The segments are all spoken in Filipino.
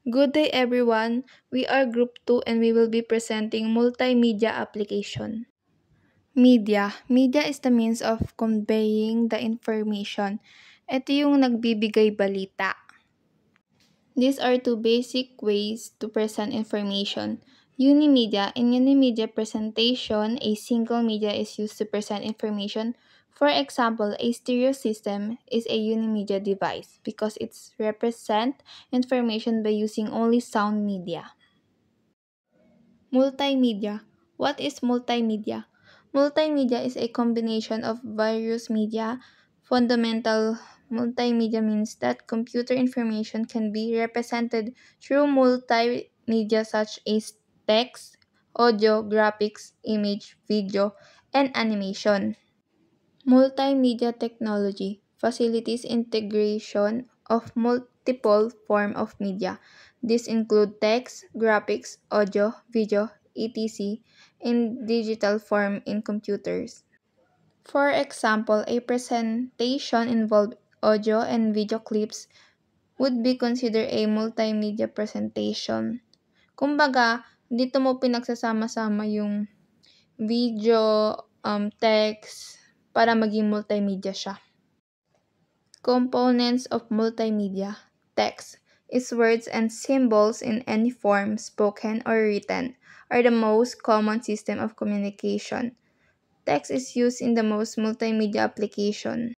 Good day everyone. We are Group 2 and we will be presenting multimedia application. Media is the means of conveying the information. Ito yung nagbibigay balita. These are two basic ways to present information. Unimedia. In unimedia presentation, a single media is used to present information. For example, a stereo system is a unimedia device because it represents information by using only sound media. Multimedia. What is multimedia? Multimedia is a combination of various media. Fundamental multimedia means that computer information can be represented through multimedia such as text, audio, graphics, image, video, and animation. Multimedia technology facilitates integration of multiple forms of media. These include text, graphics, audio, video, etc. in digital form in computers. For example, a presentation involving audio and video clips would be considered a multimedia presentation. Kumbaga, dito mo pinagsasama-sama yung video, text, para maging multimedia siya. Components of multimedia. Text is words and symbols in any form, spoken or written, are the most common system of communication. Text is used in the most multimedia application.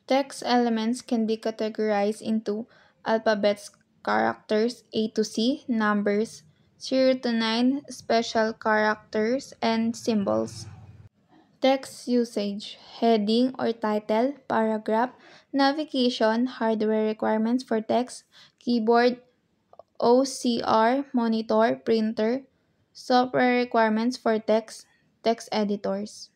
Text elements can be categorized into alphabets, characters A to C, numbers 0 to 9, special characters, and symbols. Text usage, heading or title, paragraph, navigation, hardware requirements for text, keyboard, OCR, monitor, printer, software requirements for text, text editors.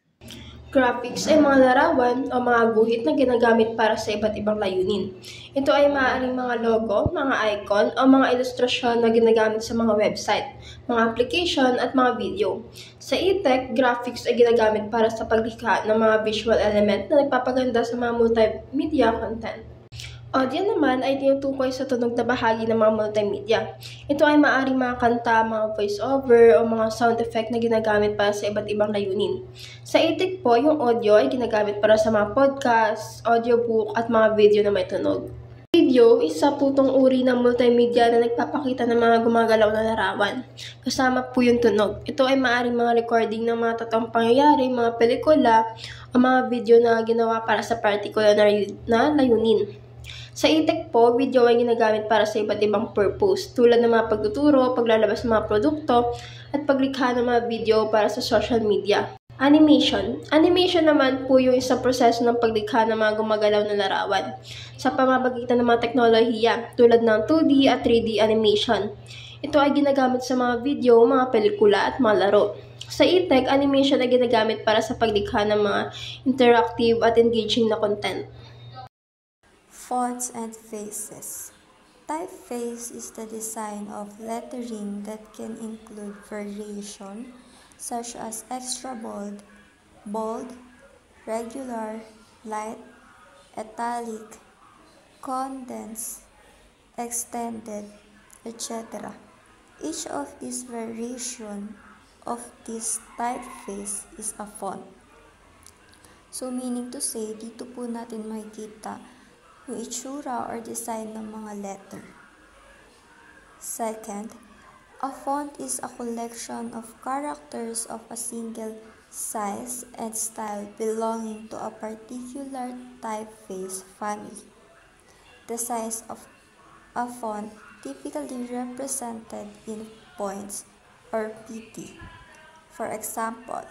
Graphics ay mga larawan o mga guhit na ginagamit para sa iba't ibang layunin. Ito ay maaaring mga logo, mga icon, o mga ilustrasyon na ginagamit sa mga website, mga application, at mga video. Sa e-tech, graphics ay ginagamit para sa paglikha ng mga visual element na nagpapaganda sa mga multimedia content. Audio naman ay tinutukoy sa tunog na bahagi ng mga multimedia. Ito ay maaaring mga kanta, mga voice-over, o mga sound effect na ginagamit para sa iba't ibang layunin. Sa EdTech po, yung audio ay ginagamit para sa mga podcast, audiobook, at mga video na may tunog. Video, isa po itong uri ng multimedia na nagpapakita ng mga gumagalaw na larawan. Kasama po yung tunog. Ito ay maaaring mga recording ng mga totoong pangyayari, mga pelikula, o mga video na ginawa para sa particular na layunin. Sa e-tech po, video ay ginagamit para sa iba't ibang purpose, tulad ng mga pagtuturo, paglalabas ng mga produkto, at paglikha ng mga video para sa social media. Animation. Animation naman po yung isang proseso ng paglikha ng mga gumagalaw na larawan sa pamamagitan ng mga teknolohiya tulad ng 2D at 3D animation. Ito ay ginagamit sa mga video, mga pelikula, at mga laro. Sa e-tech, animation ay ginagamit para sa paglikha ng mga interactive at engaging na content. Fonts and faces. Typeface is the design of lettering that can include variation such as extra bold, regular, light, italic, condensed, extended, etc. Each of these variations of this typeface is a font. So meaning to say, dito po natin makikita yung itsura or design ng mga letter. Second, a font is a collection of characters of a single size and style belonging to a particular typeface family. The size of a font typically represented in points or pt. For example,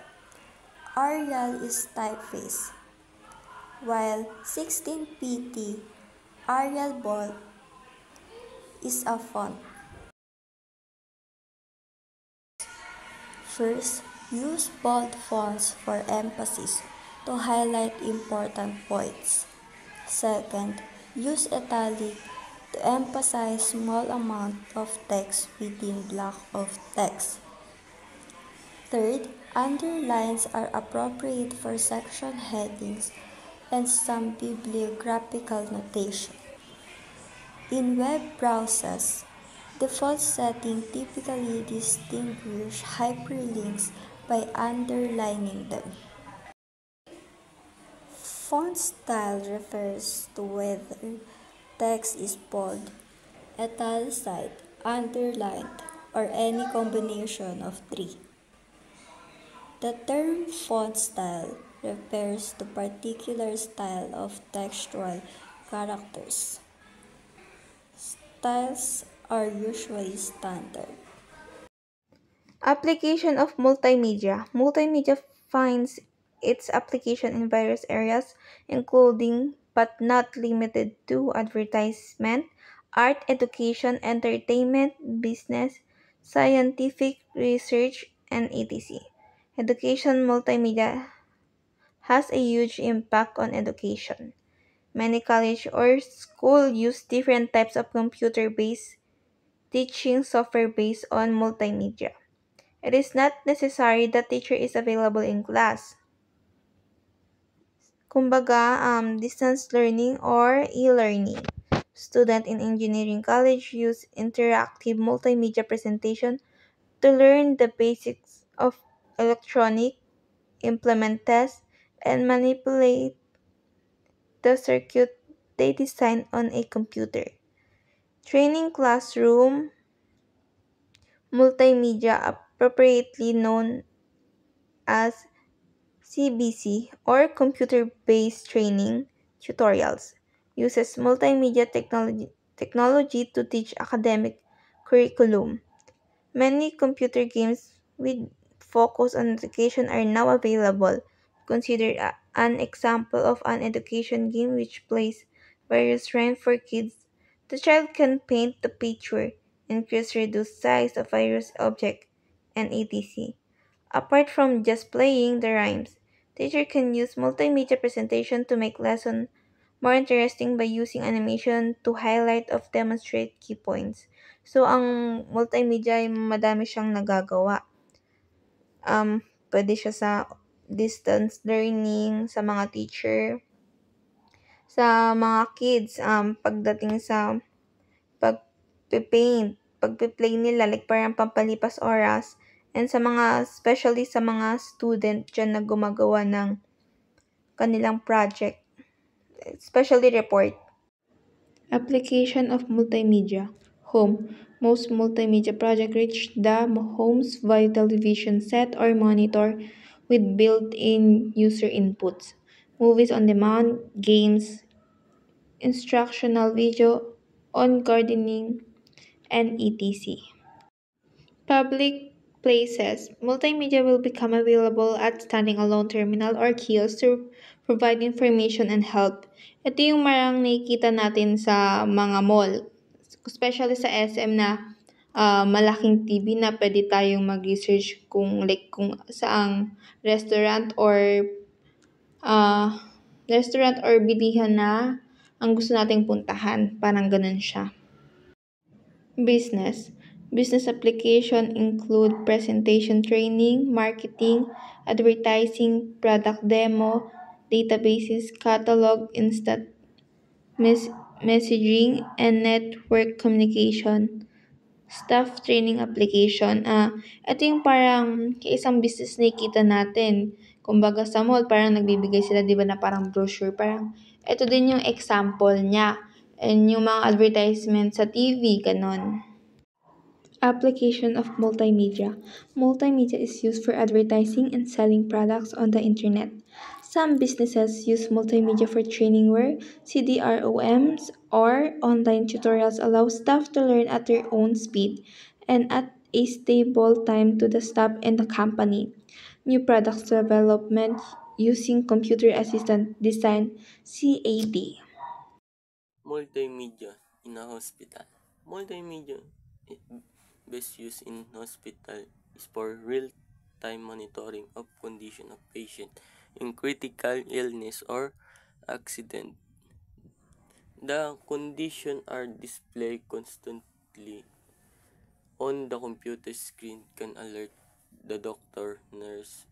Arial is typeface, while 16 pt Arial Bold is a font. First, use bold fonts for emphasis to highlight important points. Second, use italic to emphasize small amount of text within block of text. Third, underlines are appropriate for section headings and some bibliographical notation. In web browsers, Default setting typically distinguish hyperlinks by underlining them. Font style refers to whether text is bold, italicized, underlined, or any combination of three. The term font style refers to particular style of textual characters. Styles are usually standard. Application of multimedia. Multimedia finds its application in various areas, including but not limited to advertisement, art, education, entertainment, business, scientific research, and etc. Education multimedia has a huge impact on education. Many college or school use different types of computer-based teaching software based on multimedia. It is not necessary that teacher is available in class. Kumbaga, distance learning or e-learning. Student in engineering college use interactive multimedia presentation to learn the basics of electronic, implement test, and manipulate the circuit they design on a computer. Training classroom multimedia, appropriately known as CBC or computer-based training tutorials, uses multimedia technology to teach academic curriculum. Many computer games with focus on education are now available. Consider an example of an education game which plays various rhymes for kids. The child can paint the picture, increase reduce size of various object, and etc. Apart from just playing the rhymes, teacher can use multimedia presentation to make lesson more interesting by using animation to highlight of demonstrate key points. So, ang multimedia ay madami siyang nagagawa. Pwede siya sa distance learning, sa mga teacher, sa mga kids, pagdating sa pag-paint, pag-play nila, like parang pampalipas oras, and sa mga, especially sa mga student dyan na gumagawa ng kanilang project, especially report. Application of multimedia. Home. Most multimedia projects reach the homes via television set or monitor with built-in user inputs. Movies on demand, games, instructional video on gardening, and etc. Public places. Multimedia will become available at standing alone terminal or kiosk to provide information and help. Ito yung marang nakikita natin sa mga mall, especially sa SM na malaking TV na pwede tayong mag-research kung saang uh, restaurant or bilihan na ang gusto nating puntahan. Parang ganun siya. Business. Business application include presentation training, marketing, advertising, product demo, databases, catalog, instant messaging, and network communication. Staff training application. Ito yung parang isang business na ikita natin. Kumbaga sa mall, parang nagbibigay sila, di ba, na parang brochure. Parang, ito din yung example niya. And yung mga advertisement sa TV, ganon. Application of multimedia. Multimedia is used for advertising and selling products on the internet. Some businesses use multimedia for training where CDROMs or online tutorials allow staff to learn at their own speed and at a stable time to the staff and the company. New products development using computer assistant design CAD. Multimedia in a hospital. Multimedia best used in hospital is for real-time monitoring of condition of patient in critical illness or accident. The condition are displayed constantly on the computer screen can alert the doctor, nurse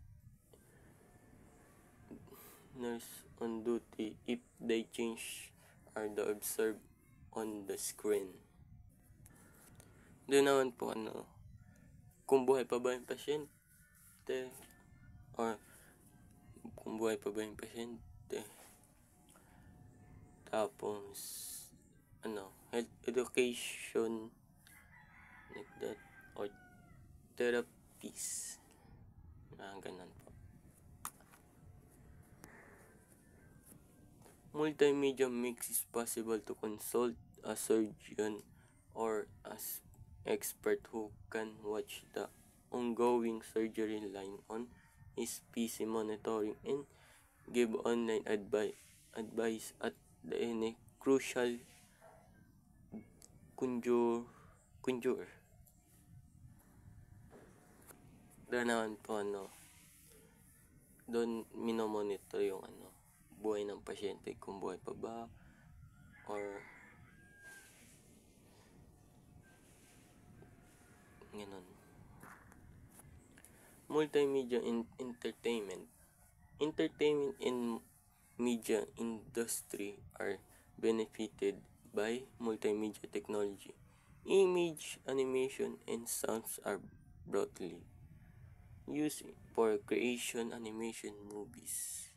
on duty if they change are the observed on the screen. Doon naman po kung buhay pa ba yung pasyente or kung buhay pa ba yung pasyente. Tapos health education like that or therapies. Ganun po. Multimedia makes it possible to consult a surgeon or as expert who can watch the ongoing surgery line on his PC monitoring and give online advice at any crucial conjure. Doon naman po doon minomonitor yung buhay ng pasyente, kung buhay pa ba or ganun. Multimedia entertainment in media industry are benefited by multimedia technology. Image, animation, and sounds are broadly used for creation animation movies.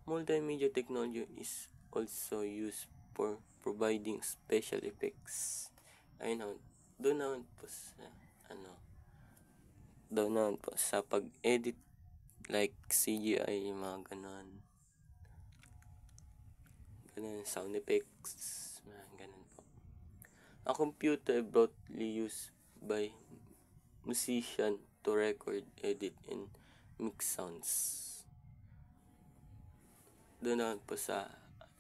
Multimedia technology is also used for providing special effects. Doon naman po sa pag-edit like CGI, mga ganun, sound effects, mga ganun po. A computer broadly used by musician to record, edit, and mix sounds. Doon naman po sa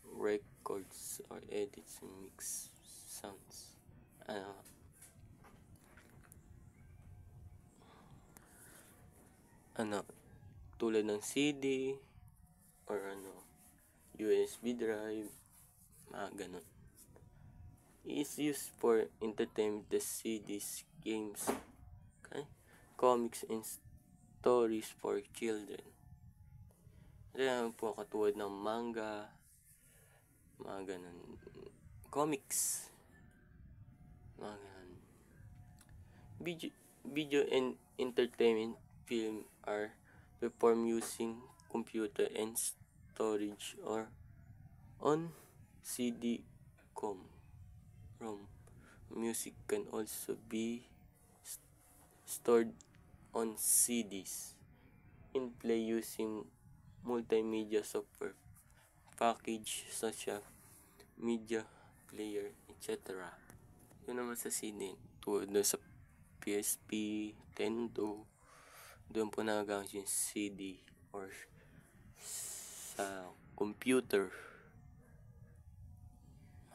records or edits and mix sounds. Tulad ng CD or USB drive, mga ganun. Is used for entertainment, the CDs, games, comics, and stories for children. Kaya po katulad ng manga, mga ganun, comics, mga ganun. Video and entertainment film are performed using computer and storage or on CD-ROM. Music can also be stored on CDs and play using multimedia software package such as media player, etc. Yun naman sa CD, doon sa PSP, Nintendo, doon po nagagamit yung CD or sa computer,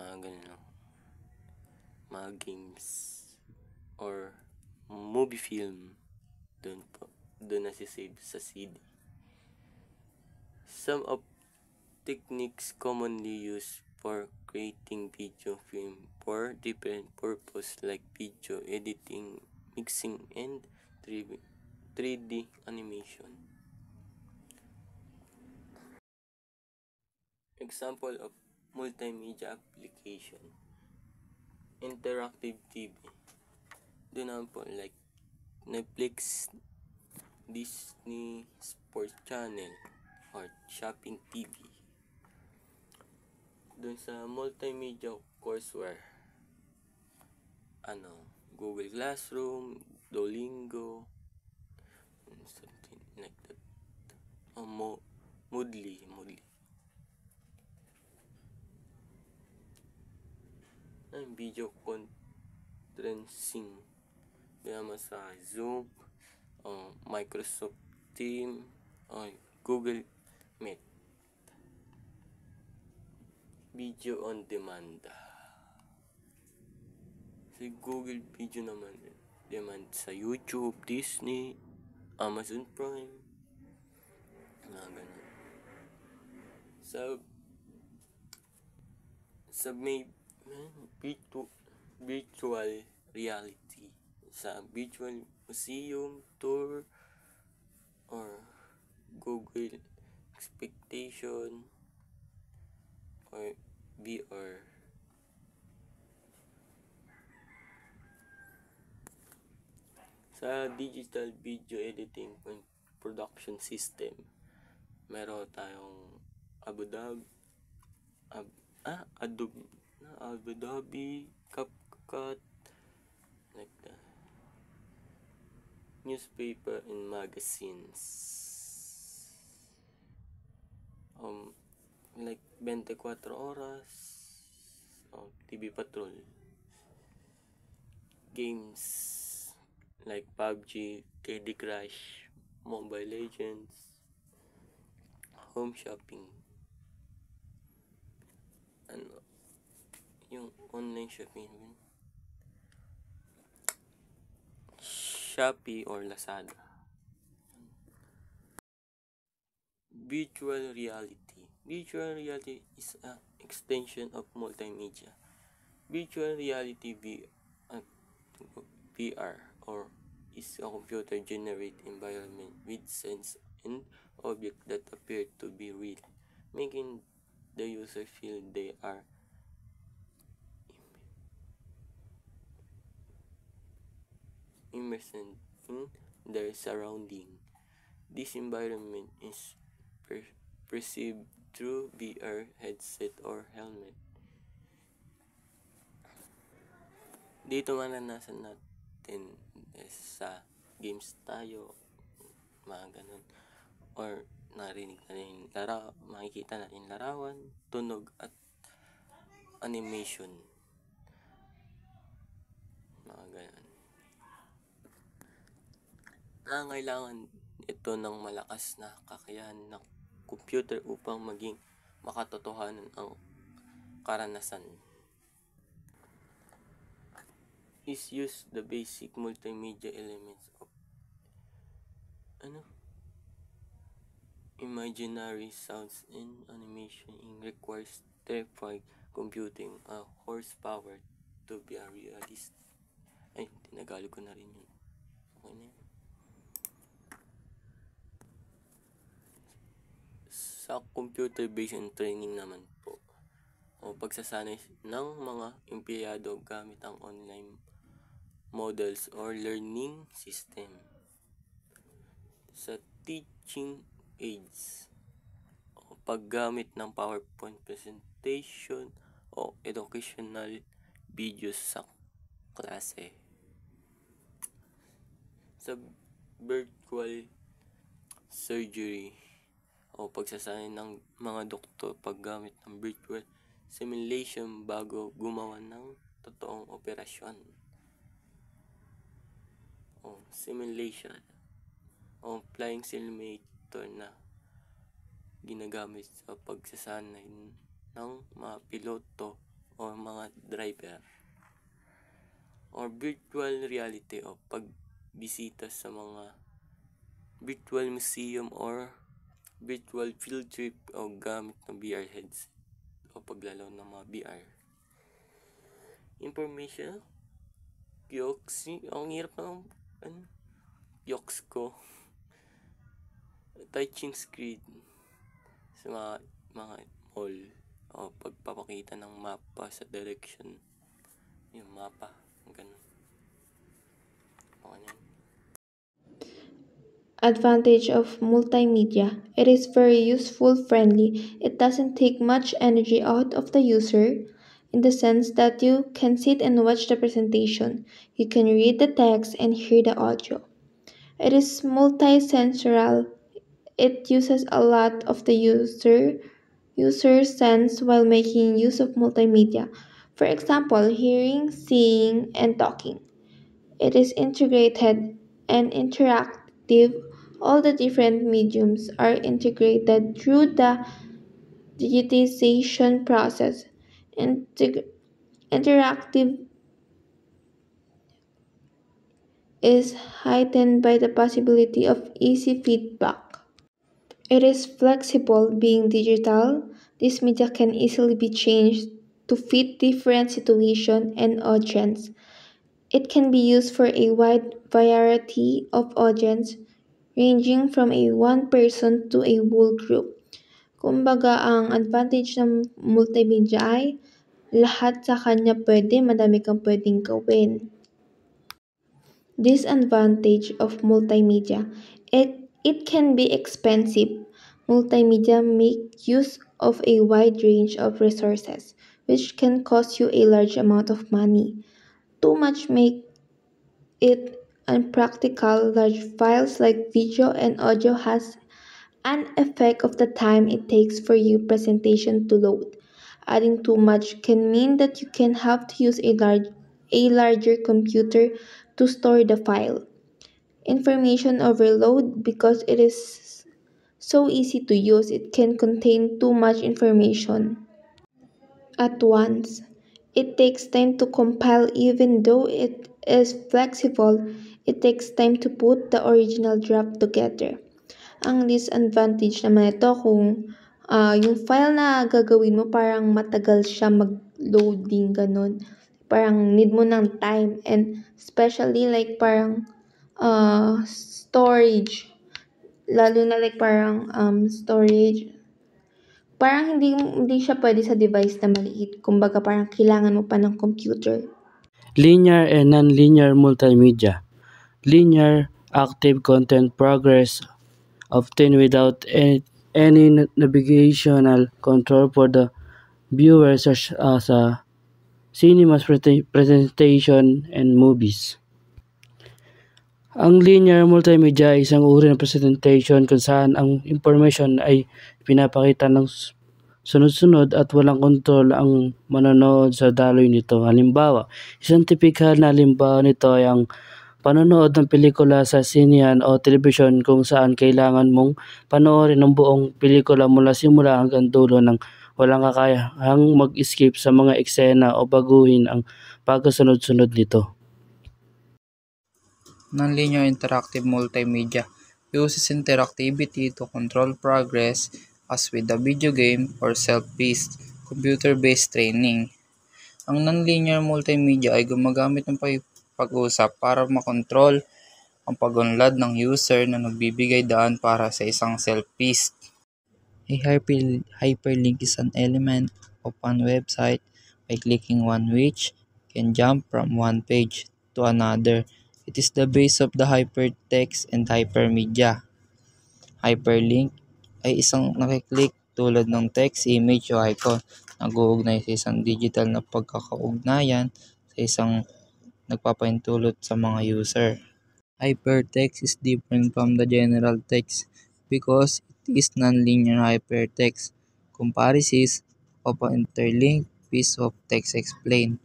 mga ganun, mga games or movie film, doon nasisave sa CD. Some of techniques commonly used for creating video film for different purposes like video editing, mixing, and 3D animation. Example of multimedia application: interactive TV. Doon naman po like Netflix, Disney Sports Channel, or Shopping TV. Doon sa multimedia courseware, Google Classroom, Duolingo, something like that. Moodle. Video conferencing. Naman sa Zoom, Microsoft Teams, Google Meet. Video on demand. Si Google Video naman, demand sa YouTube, Disney, Amazon Prime, mga ganun. May virtual reality, sa virtual museum tour or Google Expectation or VR. Sa digital video editing and production system, meron tayong Adobe, Adobe, Adobe, CapCut, like that. Newspaper and magazines. Like 24 Oras, TV Patrol. Games like PUBG, Candy Crush, Mobile Legends, home shopping. Ano, yung online shopping, Shopee or Lazada. Virtual reality. Virtual reality is an extension of multimedia. Virtual reality VR or is a computer-generated environment with sense and objects that appear to be real, making the user feel they are immersed in their surrounding. This environment is perceived through VR headset or helmet. Dito maranasan natin sa games tayo, mga ganun. Or narinig natin makikita natin larawan, tunog at animation. Mga ganun. Nangangailangan ito ng malakas na kakayahan ng computer upang maging makatotohanan ang karanasan. Is use the basic multimedia elements of imaginary sounds and animation requires terrifying computing horsepower to be a realist. Ay, tinagalog ko na rin yun. Okay na yun. Sa computer vision training naman po, o pagsasanay ng mga empleyado gamit ang online models or learning system. Sa teaching aids, o paggamit ng PowerPoint presentation o educational videos sa klase. Sa virtual surgery, o pagsasanay ng mga doktor paggamit ng virtual simulation bago gumawa ng totoong operasyon. O simulation o flying simulator na ginagamit sa pagsasanay ng mga piloto o mga driver. Or virtual reality o pagbisita sa mga virtual museum or virtual field trip o gamit ng VR headset o paglalaro ng mga VR. Information kiosk, ang hirap ng kiosk ko. Touching screen sa mga mall o pagpapakita ng mapa sa direction, yung mapa, ganun. Okay na. Advantage of multimedia. It is very useful friendly. It doesn't take much energy out of the user in the sense that you can sit and watch the presentation. You can read the text and hear the audio. It is multi-sensory. It uses a lot of the user's sense while making use of multimedia. For example, hearing, seeing, and talking. It is integrated and interactive. All the different mediums are integrated through the digitization process. Interactive is heightened by the possibility of easy feedback. It is flexible. Being digital, this media can easily be changed to fit different situations and audience. It can be used for a wide variety of audience, ranging from a one person to a whole group. Kumbaga, ang advantage ng multimedia ay lahat sa kanya pwede, madami kang pwedeng gawin. Disadvantage of multimedia. It can be expensive. Multimedia make use of a wide range of resources, which can cost you a large amount of money. Too much make it unpractical. Large files like video and audio has an effect of the time it takes for your presentation to load. Adding too much can mean that you can have to use a larger computer to store the file. Information overload because it is so easy to use, it can contain too much information at once. It takes time to compile even though it is flexible. It takes time to put the original draft together. Ang disadvantage naman ito kung yung file na gagawin mo parang matagal siya mag-loading ganun. Parang need mo ng time and especially like parang storage. Lalo na like parang storage. Parang hindi siya pwede sa device na maliit. Kumbaga parang kailangan mo pa ng computer. Linear and non-linear multimedia. Linear, active content progress obtained without any navigational control for the viewer such as cinemas presentation and movies. Ang linear multimedia ay isang uri ng presentation kung saan ang information ay pinapakita ng sunod-sunod at walang kontrol ang manonood sa daloy nito. Halimbawa, isang tipikal na halimbawa nito ay ang panonood ng pelikula sa sinehan o telebisyon kung saan kailangan mong panoorin ang buong pelikula mula simula hanggang dulo ng walang kakayahang mag-skip sa mga eksena o baguhin ang pagkasunod-sunod nito. Nonlinear interactive multimedia uses interactivity to control progress as with a video game or self-paced, computer-based training. Ang nonlinear multimedia ay gumagamit ng pag-usap para makontrol ang pag-unlad ng user na nagbibigay daan para sa isang self-paced. A hyperlink is an element of one website by clicking one which can jump from one page to another. It is the base of the hypertext and hypermedia. Hyperlink ay isang nakiklik tulad ng text, image o icon na nag-uugnay sa isang digital na pagkakaugnayan sa isang nagpapahintulot sa mga user. Hypertext is different from the general text because it is nonlinear hypertext. Comparisons of an interlinked piece of text explained.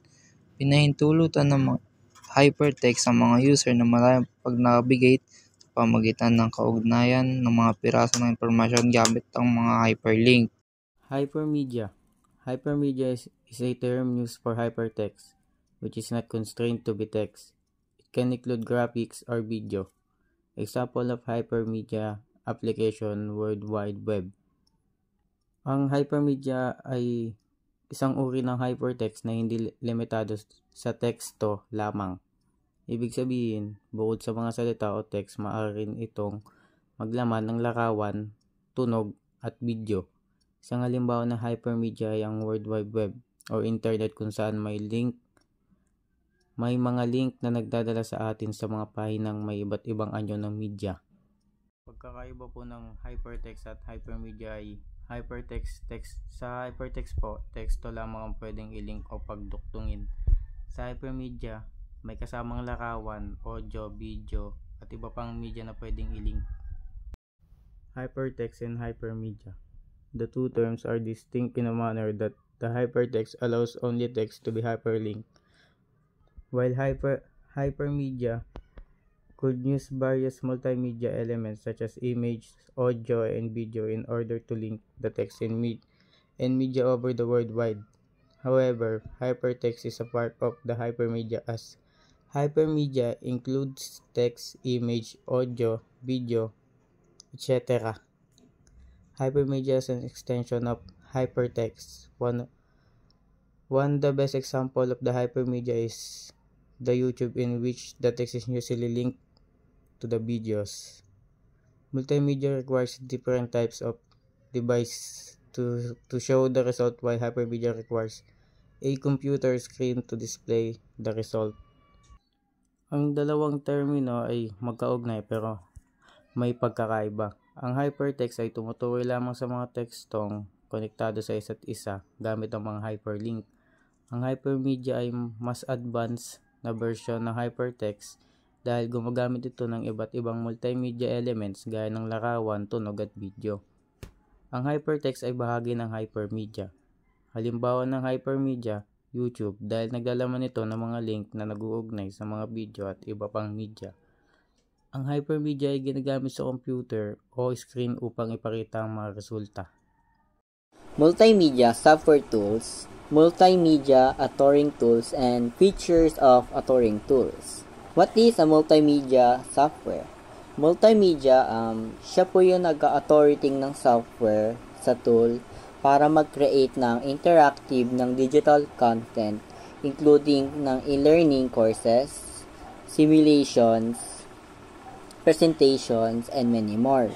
Pinahintulutan ng hypertext ang mga user na malayang pag-navigate sa pamagitan ng kaugnayan ng mga piraso ng impormasyon gamit ang mga hyperlink. Hypermedia. Hypermedia is a term used for hypertext, which is not constrained to be text. It can include graphics or video. Example of hypermedia application, World Wide Web. Ang hypermedia ay isang uri ng hypertext na hindi limitado sa teksto lamang. Ibig sabihin, bukod sa mga salita o text, maaari rin itong maglaman ng larawan, tunog, at video. Isang halimbawa ng hypermedia ay ang World Wide Web o Internet kung saan may mga link na nagdadala sa atin sa mga pahinang may iba't ibang anyo ng media. Pagkakaiba po ng hypertext at hypermedia ay sa hypertext po, teksto lamang ang pwedeng i-link o pagduktungin. Sa hypermedia, may kasamang larawan, audio, video, at iba pang media na pwedeng i-link. Hypertext and hypermedia. The two terms are distinct in a manner that the hypertext allows only text to be hyperlinked, while hypermedia could use various multimedia elements such as image, audio, and video in order to link the text and media over the world wide. However, hypertext is a part of the hypermedia as hypermedia includes text, image, audio, video, etc. Hypermedia is an extension of hypertext. One the best example of the hypermedia is the YouTube, in which the text is usually linked to the videos. Multimedia requires different types of device to show the result, while hypermedia requires a computer screen to display the result. Ang dalawang termino ay magkaugnay pero may pagkakaiba. Ang hypertext ay tumutukoy lamang sa mga tekstong konektado sa isa't isa gamit ang mga hyperlink. Ang hypermedia ay mas advanced na version ng hypertext dahil gumagamit ito ng iba't ibang multimedia elements gaya ng larawan, tunog at video. Ang hypertext ay bahagi ng hypermedia. Halimbawa ng hypermedia, YouTube, dahil naglalaman ito ng mga link na nag-uugnay sa mga video at iba pang media. Ang hypermedia ay ginagamit sa computer o screen upang ipakita ang mga resulta. Multimedia software tools, multimedia authoring tools, and features of authoring tools. What is a multimedia software? Multimedia, siya po yung nag-authority ng software sa tool para mag-create ng interactive ng digital content, including ng e-learning courses, simulations, presentations, and many more.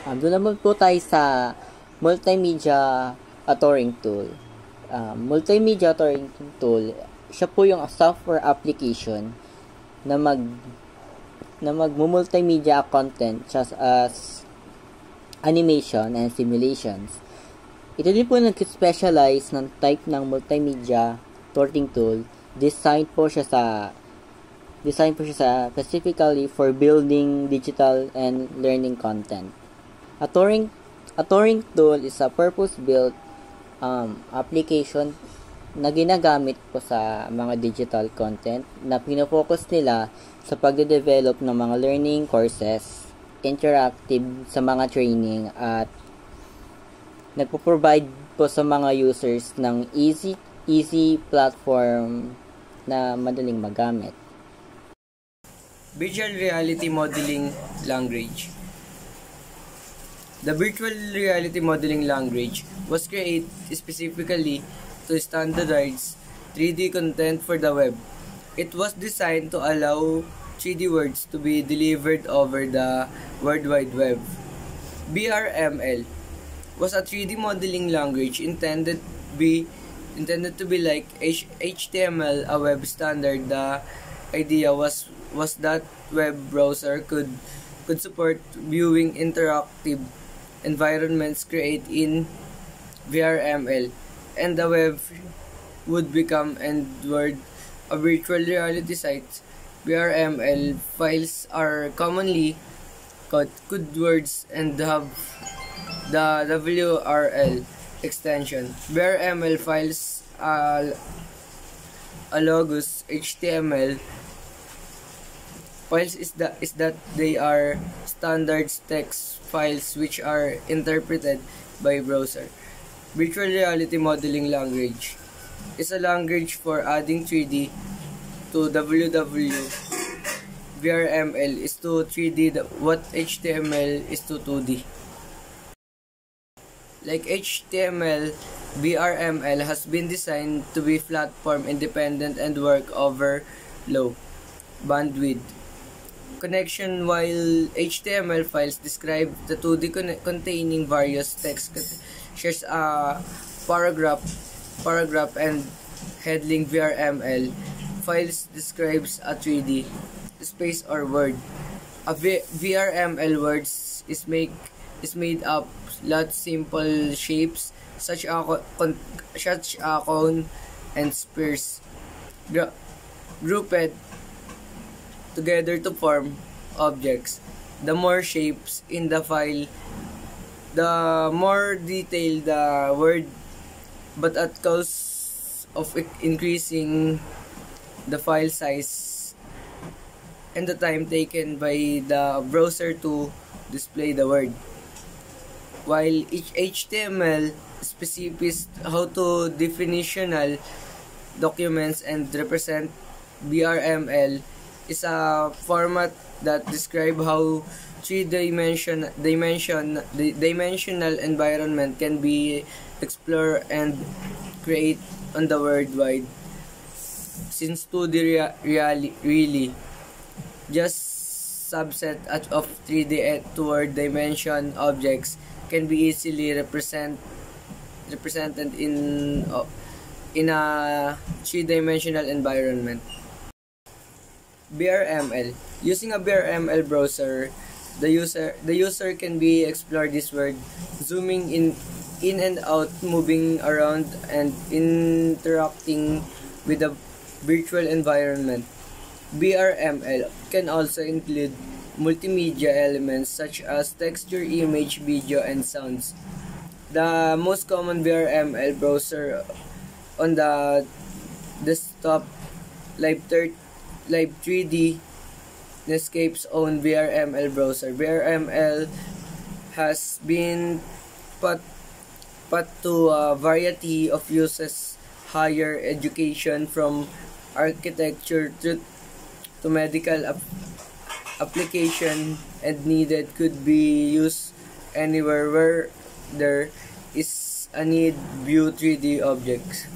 Doon naman po tayo sa multimedia authoring tool. Multimedia authoring tool, siya po yung software application na mag-multimedia content such as animation and simulations. Ito din po nag-specialize ng type ng multimedia authoring tool. Designed po siya specifically for building digital and learning content. Authoring tool is a purpose-built application na ginagamit po sa mga digital content na pinofocus nila sa pagde-develop ng mga learning courses, interactive sa mga training, at nagpo-provide po sa mga users ng easy platform na madaling magamit. Virtual Reality Modeling Language. The Virtual Reality Modeling Language was created specifically to standardize 3D content for the web. It was designed to allow 3D words to be delivered over the World Wide Web. VRML was a 3D modeling language intended to be like HTML, a web standard. The idea was that web browser could support viewing interactive environments created in VRML, and the web would become a virtual reality site. VRML files are commonly code words and have the WRL extension. VRML files are logos HTML files is that they are standard text files which are interpreted by browser. Virtual Reality Modeling Language is a language for adding 3D to WW. VRML is to 3D what HTML is to 2D. Like HTML, VRML has been designed to be platform independent and work over low bandwidth connection, while HTML files describe the 2D containing various text such as a paragraph and heading. VRML files describes a 3D space or word. A VRML words is made up lot simple shapes such a cone and spheres grouped together to form objects. The more shapes in the file, the more detailed the word, but at cost of increasing the file size and the time taken by the browser to display the word. While each HTML specifies how to definitional documents and represent, VRML is a format that describe how three-dimensional environment can be explored and create on the world wide. Since 2D really just subset of 3D toward dimension objects can be easily represented in a three-dimensional environment. BRML. Using a BRML browser, the user can be explore this world, zooming in and out, moving around, and interacting with the virtual environment. BRML can also include multimedia elements such as texture, image, video, and sounds. The most common BRML browser on the desktop, Live 3D, Netscape's own BRML browser. BRML has been put to a variety of uses: higher education, from architecture to medical application, and needed could be used anywhere where there is a need view 3D objects.